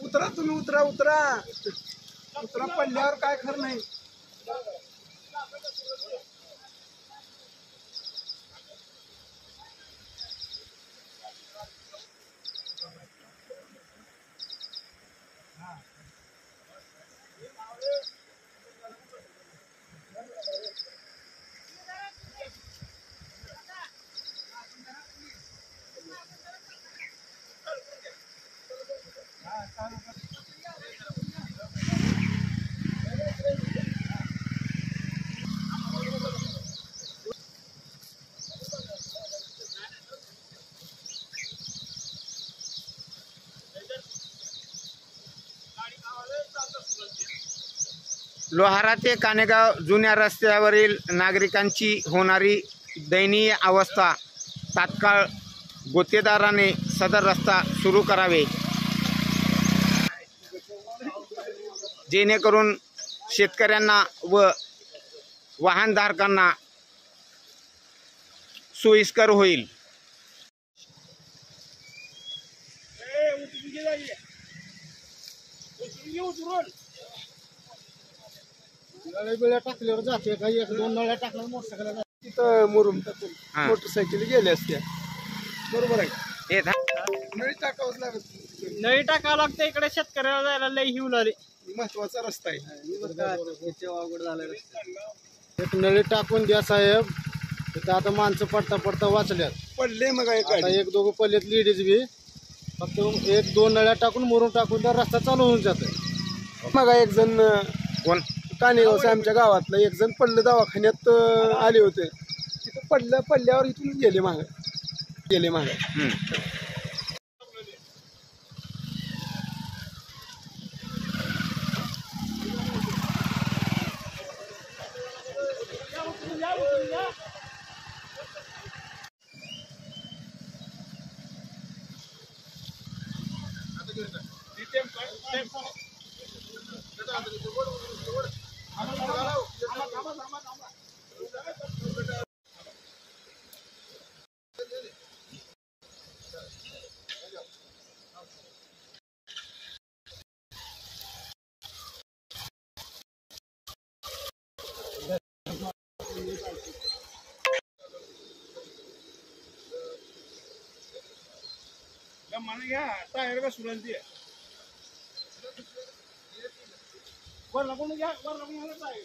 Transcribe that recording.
उतरा तुम्ही, उतरा उतरा उतरा, पडल्यावर काय खरं नाही. लोहारा ते कानेगाव जुन्या रस्त्यावरील नागरिकांची होणारी दयनीय अवस्था, तात्काळ गुत्तेदाराने सदर रस्ता सुरू करावे, जेणेकरून शेतकऱ्यांना व वाहनधारकांना सोयीस्कर होईल. नळ्या टाकल्यावर जाते, काही एक दोन नळ्या टाकल्यावर मोटरसायकल तिथं मुरुम टाकून मोटरसायकल गेल्या असत्या. बरोबर आहे. नळी टाकावंच लागत, नळी टाकावं लागतं. इकडे शेतकऱ्याला जायला लई हिव लागली. महत्वाचा रस्ता आहे. अवघड झालं. एक नळी टाकून द्या साहेब. तिथं आता माणसं पडता पडता वाचल्यात, पडले. मग एक दोघं पडलेत लेडीज बी. फक्त एक दोन नळ्या टाकून मुरुम टाकून त्या रस्ता चालू होऊन जातोय. मग एक जण कोण कानेगावचं आमच्या गावातलं एक जण पडलं, दवाखान्यात आले होते. तिथं पडल्यावर इथून गेले मागे. mana ya टायर का सुरंती है वर लगून घ्या वर लगून टायर